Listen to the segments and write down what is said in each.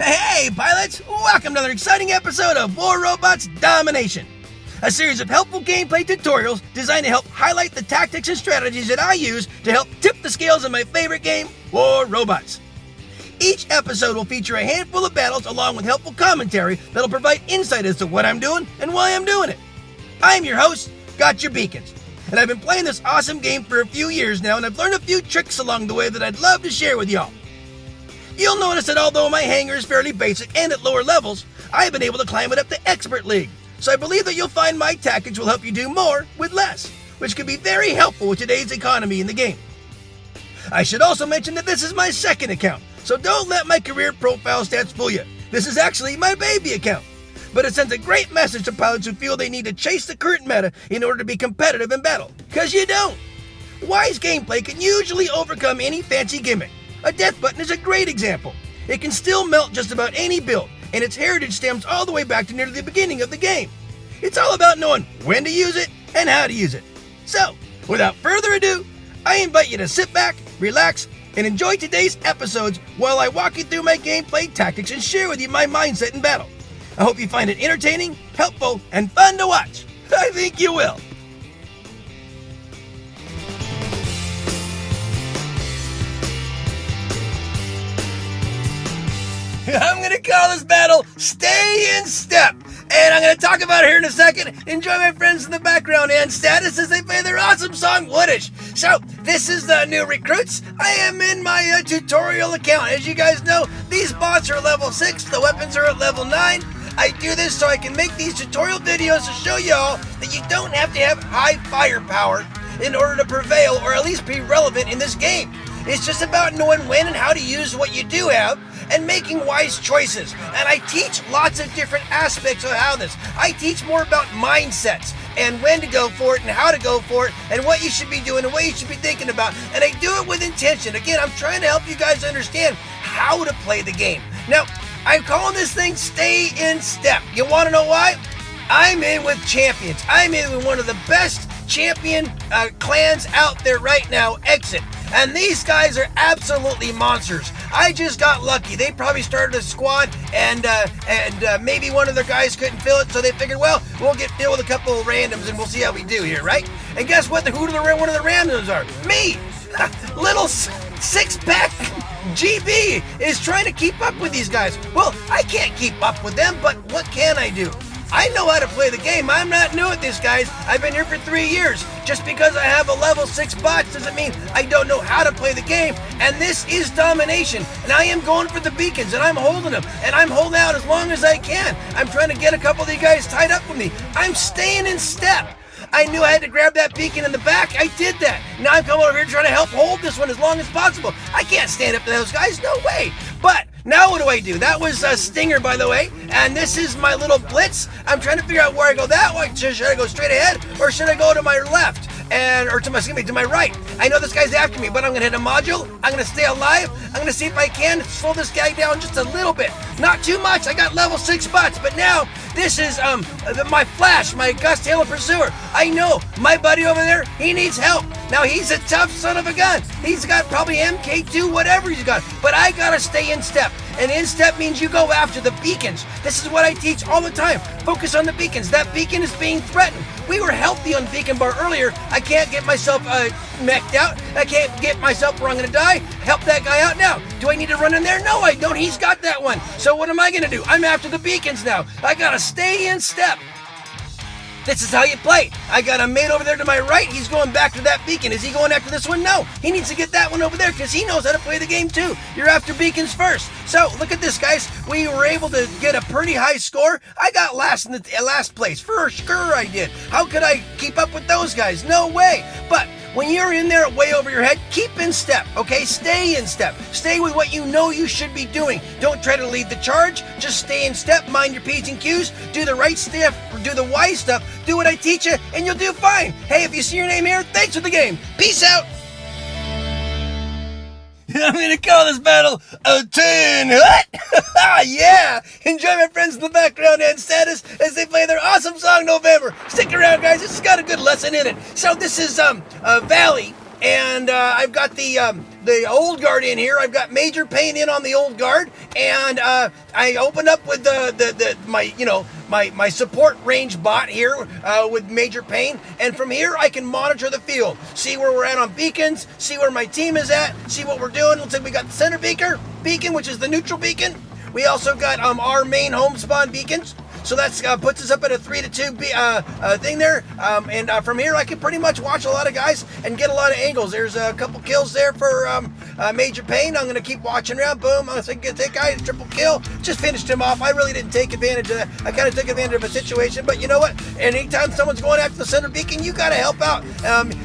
Hey, pilots! Welcome to another exciting episode of War Robots Domination, a series of helpful gameplay tutorials designed to help highlight the tactics and strategies that I use to help tip the scales of my favorite game, War Robots. Each episode will feature a handful of battles along with helpful commentary that'll provide insight as to what I'm doing and why I'm doing it. I'm your host, Gotchure Beacons, and I've been playing this awesome game for a few years now, and I've learned a few tricks along the way that I'd love to share with y'all. You'll notice that although my hangar is fairly basic and at lower levels, I've been able to climb it up to Expert League. So I believe that you'll find my tactics will help you do more with less, which can be very helpful with today's economy in the game. I should also mention that this is my second account, so don't let my career profile stats fool you. This is actually my baby account, but it sends a great message to pilots who feel they need to chase the current meta in order to be competitive in battle, because you don't. Wise gameplay can usually overcome any fancy gimmick. A death button is a great example. It can still melt just about any build, and its heritage stems all the way back to near the beginning of the game. It's all about knowing when to use it and how to use it. So, without further ado, I invite you to sit back, relax, and enjoy today's episodes while I walk you through my gameplay tactics and share with you my mindset in battle. I hope you find it entertaining, helpful, and fun to watch. I think you will. I'm going to call this battle Stay in Step, and I'm going to talk about it here in a second. Enjoy my friends in the background and status as they play their awesome song, Woodish. So, this is the new recruits. I am in my tutorial account. As you guys know, these bots are level 6, the weapons are at level 9. I do this so I can make these tutorial videos to show y'all that you don't have to have high firepower in order to prevail or at least be relevant in this game. It's just about knowing when and how to use what you do have and making wise choices. And I teach lots of different aspects of how this. I teach more about mindsets and when to go for it and how to go for it and what you should be doing and what you should be thinking about. And I do it with intention. Again, I'm trying to help you guys understand how to play the game. Now, I'm calling this thing Stay in Step. You want to know why? I'm in with champions. I'm in with one of the best champion clans out there right now, Exit. And these guys are absolutely monsters. I just got lucky. They probably started a squad and maybe one of their guys couldn't fill it, so they figured, well, we'll get filled with a couple of randoms and we'll see how we do here, right? And guess what? One of the randoms are? Me! Little six-pack GB is trying to keep up with these guys. Well, I can't keep up with them, but what can I do? I know how to play the game. I'm not new at this, guys. I've been here for 3 years. Just because I have a level 6 bot doesn't mean I don't know how to play the game. And this is Domination. And I am going for the beacons, and I'm holding them. And I'm holding out as long as I can. I'm trying to get a couple of you guys tied up with me. I'm staying in step. I knew I had to grab that beacon in the back. I did that. Now I'm coming over here trying to help hold this one as long as possible. I can't stand up to those guys. No way. But now what do? That was a Stinger, by the way, and this is my little blitz. I'm trying to figure out where I go that way. Should I go straight ahead, or should I go to my left? Or to my right. I know this guy's after me, but I'm gonna hit a module. I'm gonna stay alive. I'm gonna see if I can slow this guy down just a little bit. Not too much. I got level 6 bots, but now this is my Flash, my Gust Taylor Pursuer. I know my buddy over there, he needs help. Now he's a tough son of a gun. He's got probably MK2, whatever he's got. But I gotta stay in step. And in step means you go after the beacons. This is what I teach all the time. Focus on the beacons. That beacon is being threatened. We were healthy on beacon bar earlier. I can't get myself mech'd out. I can't get myself where I'm gonna die. Help that guy out now. Do I need to run in there? No, I don't. He's got that one. So what am I gonna do? I'm after the beacons now. I gotta stay in step. This is how you play. I got a mate over there to my right. He's going back to that beacon. Is he going after this one? No. He needs to get that one over there because he knows how to play the game too. You're after beacons first. So look at this, guys. We were able to get a pretty high score. I got last in the last place. For sure I did. How could I keep up with those guys? No way. But when you're in there way over your head, keep in step, okay? Stay in step. Stay with what you know you should be doing. Don't try to lead the charge. Just stay in step, mind your P's and Q's, do the right stuff, do the wise stuff, do what I teach you, and you'll do fine. Hey, if you see your name here, thanks for the game. Peace out. I'm going to call this battle a 10. Yeah! Enjoy my friends in the background and status as they play their awesome song, November. Stick around, guys. This has got a good lesson in it. So this is Valley, and I've got the the old guard in here. I've got Major Pain in on the old guard, and I opened up with my support range bot here with Major Pain, and from here I can monitor the field, see where we're at on beacons, see where my team is at, see what we're doing. Looks like we got the center beacon, which is the neutral beacon. We also got our main home spawn beacons. So that puts us up at a 3-2 thing there. And from here, I can pretty much watch a lot of guys and get a lot of angles. There's a couple kills there for Major Pain. I'm going to keep watching around. Boom. I was thinking, that guy, triple kill. Just finished him off. I really didn't take advantage of that. I kind of took advantage of a situation. But you know what? Anytime someone's going after the center beacon, you got to help out.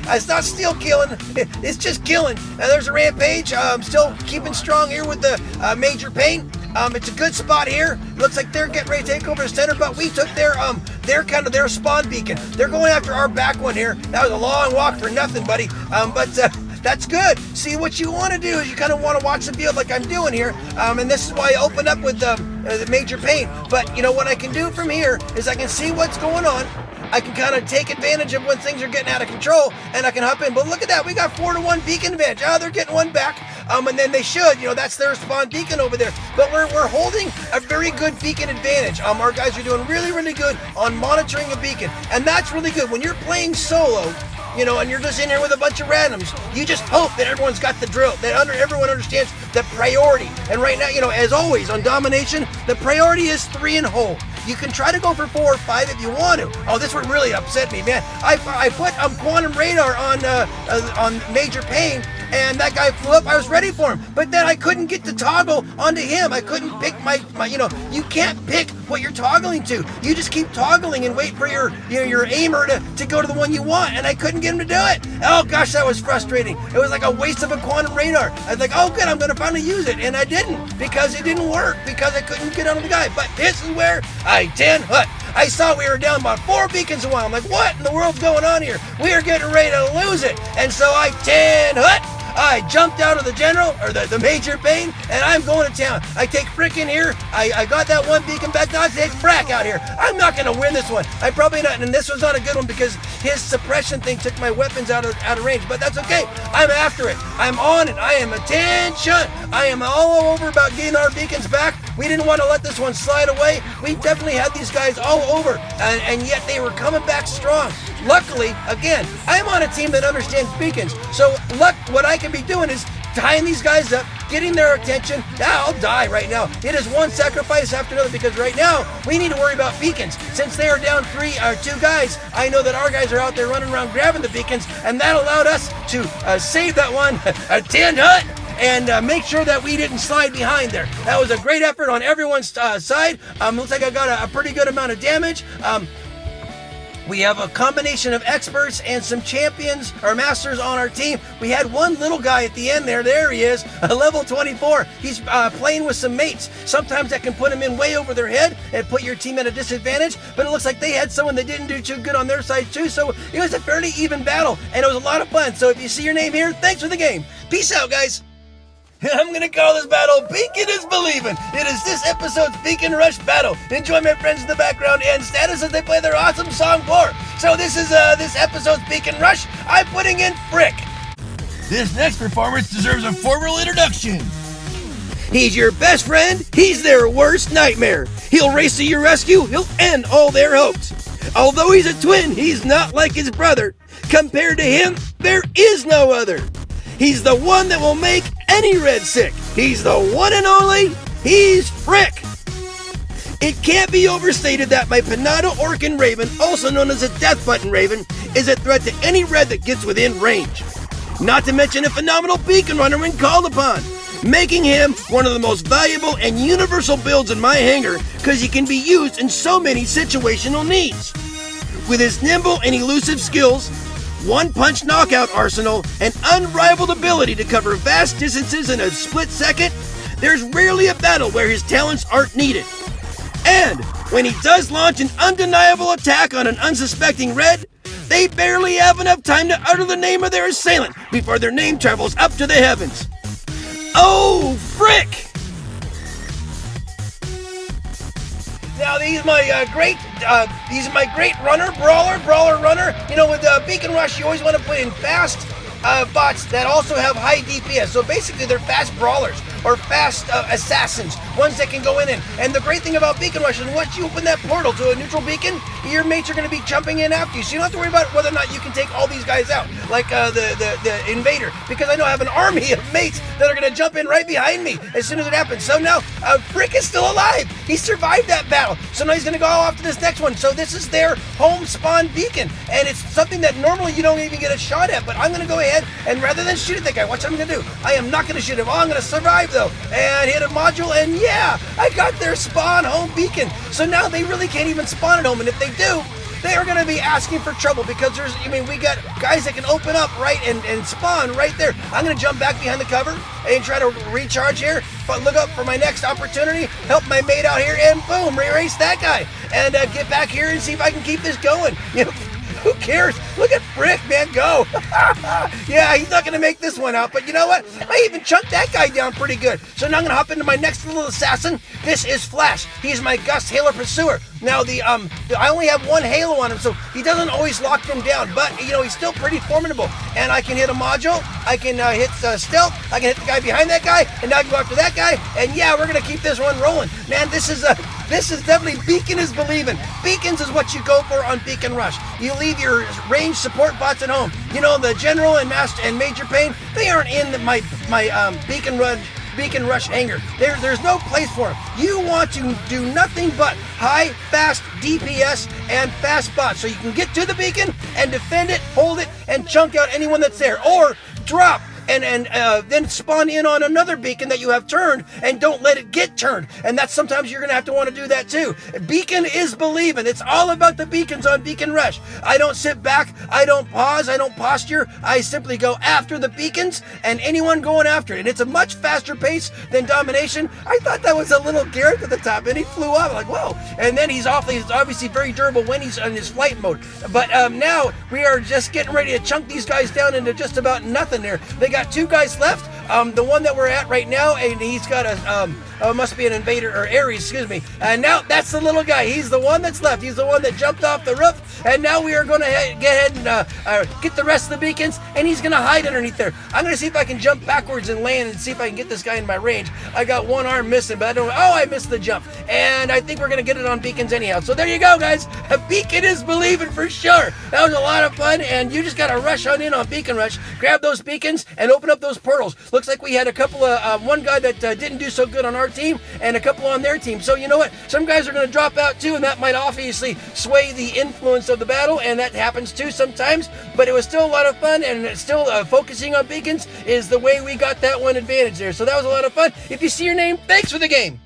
It's not steal killing. It's just killing. There's a rampage. I'm still keeping strong here with the Major Pain. It's a good spot here. Looks like they're getting ready to take over the center, but we took their spawn beacon. They're going after our back one here. That was a long walk for nothing, buddy. But that's good. See, what you want to do is you kind of want to watch the field like I'm doing here. And this is why I opened up with the Major Pain. But you know what I can do from here is I can see what's going on. I can kind of take advantage of when things are getting out of control, and I can hop in. But look at that, we got 4-1 beacon advantage. They're getting one back, and then they should. That's their spawn beacon over there. But we're holding a very good beacon advantage. Our guys are doing really, really good on monitoring a beacon, and that's really good. When you're playing solo, and you're just in here with a bunch of randoms, you just hope that everyone's got the drill, that everyone understands the priority. And right now, as always on Domination, the priority is 3 and hold. You can try to go for 4 or 5 if you want to. Oh, this one really upset me, man. I put Quantum Radar on Major Pain, and that guy flew up. I was ready for him, but then I couldn't get the toggle onto him. I couldn't pick my you can't pick what you're toggling to. You just keep toggling and wait for your aimer to go to the one you want, and I couldn't get him to do it. Oh gosh, that was frustrating. It was like a waste of a Quantum Radar. I was like, oh good, I'm gonna finally use it, and I didn't, because it didn't work, because I couldn't get onto the guy. But this is where I 10 hut. I saw we were down by 4 beacons a while. I'm like, what in the world's going on here? We are getting ready to lose it. And so I 10 hut. I jumped out of the general, or the Major Pain, and I'm going to town. I take Frick in here. I got that one beacon back. Now I take Frack out here. I'm not going to win this one. I probably not, and this was not a good one because his suppression thing took my weapons out of range, but that's okay. I'm after it. I'm on it. I am attention. I am all over about getting our beacons back. We didn't want to let this one slide away. We definitely had these guys all over, and yet they were coming back strong. Luckily, again, I'm on a team that understands beacons. So what I can be doing is tying these guys up, getting their attention. I'll die right now. It is one sacrifice after another, because right now we need to worry about beacons. Since they are down 2 guys, I know that our guys are out there running around grabbing the beacons, and that allowed us to save that one, a 10 hut, and make sure that we didn't slide behind there. That was a great effort on everyone's side. Looks like I got a pretty good amount of damage. We have a combination of experts and some champions or masters on our team. We had one little guy at the end there. There he is, a level 24. He's playing with some mates. Sometimes that can put him in way over their head and put your team at a disadvantage, but it looks like they had someone that didn't do too good on their side too, so it was a fairly even battle, and it was a lot of fun. So if you see your name here, thanks for the game. Peace out, guys. I'm going to call this battle Beacon is Believing. It is this episode's Beacon Rush battle. Enjoy my friends in the background and status as they play their awesome song 4. So this is this episode's Beacon Rush. I'm putting in Frick. This next performance deserves a formal introduction. He's your best friend. He's their worst nightmare. He'll race to your rescue. He'll end all their hopes. Although he's a twin, he's not like his brother. Compared to him, there is no other. He's the one that will make any red sick. He's the one and only. He's Frick. It can't be overstated that my Panada Orkin Raven, also known as a Death Button Raven, is a threat to any red that gets within range. Not to mention a phenomenal beacon runner when called upon, making him one of the most valuable and universal builds in my hangar because he can be used in so many situational needs. With his nimble and elusive skills, one-punch knockout arsenal, and unrivaled ability to cover vast distances in a split second, there's rarely a battle where his talents aren't needed. And when he does launch an undeniable attack on an unsuspecting red, they barely have enough time to utter the name of their assailant before their name travels up to the heavens. Oh, Frick! Now he's my great runner, brawler runner. With Beacon Rush, you always want to put in fast, bots that also have high DPS. So basically they're fast brawlers or fast assassins, ones that can go in. And the great thing about Beacon Rush is once you open that portal to a neutral beacon, your mates are going to be jumping in after you. So you don't have to worry about whether or not you can take all these guys out, like the invader, because I know I have an army of mates that are going to jump in right behind me as soon as it happens. So now Frick is still alive. He survived that battle. So now he's going to go off to this next one. So this is their home spawn beacon, and it's something that normally you don't even get a shot at, but I'm going to go ahead and rather than shoot at that guy, watch what I'm going to do. I am not going to shoot him. Oh, I'm going to survive though, and hit a module, and yeah, I got their spawn home beacon. So now they really can't even spawn at home, and if they do, they are going to be asking for trouble because we got guys that can open up right and spawn right there. I'm going to jump back behind the cover and try to recharge here, but look up for my next opportunity, help my mate out here, and boom, erase that guy, and get back here and see if I can keep this going. You know, who cares? Look at Frick, man, go. Yeah, he's not going to make this one out, but you know what? I even chunked that guy down pretty good. So now I'm going to hop into my next little assassin. This is Flash. He's my Gust Halo Pursuer. Now, I only have one Halo on him, so he doesn't always lock them down, but, you know, he's still pretty formidable. And I can hit a module, I can hit stealth, I can hit the guy behind that guy, and now I can go after that guy, and yeah, we're going to keep this one rolling. Man, this is definitely Beacon is believing. Beacons is what you go for on Beacon Rush. You leave your range support bots at home. You know, the General and Master and Major Pain, they aren't in my Beacon Rush hangar. There's no place for them. You want to do nothing but high, fast DPS and fast bots, so you can get to the beacon and defend it, hold it, and chunk out anyone that's there, or drop and then spawn in on another beacon that you have turned and don't let it get turned. And that's sometimes you're going to have to want to do that too. Beacon is believing. It's all about the beacons on Beacon Rush. I don't sit back. I don't pause. I don't posture. I simply go after the beacons and anyone going after it. And it's a much faster pace than Domination. I thought that was a little Garrett at the top, and he flew off. Like, whoa. And then he's obviously very durable when he's in his flight mode. But now we are just getting ready to chunk these guys down into just about nothing there. They got two guys left. The one that we're at right now, and he's got must be an invader or Ares, excuse me. And now that's the little guy. He's the one that's left. He's the one that jumped off the roof. And now we are going to get ahead and get the rest of the beacons, and he's going to hide underneath there. I'm going to see if I can jump backwards and land and see if I can get this guy in my range. I got one arm missing, but I missed the jump. And I think we're going to get it on beacons anyhow. So there you go, guys. A beacon is believing for sure. That was a lot of fun, and you just got to rush on in on Beacon Rush. Grab those beacons and open up those portals. Looks like we had a couple of, one guy that didn't do so good on our team and a couple on their team. So you know what? Some guys are going to drop out too, and that might obviously sway the influence of the battle, and that happens too sometimes. But it was still a lot of fun, and it's still focusing on beacons is the way we got that one advantage there. So that was a lot of fun. If you see your name, thanks for the game.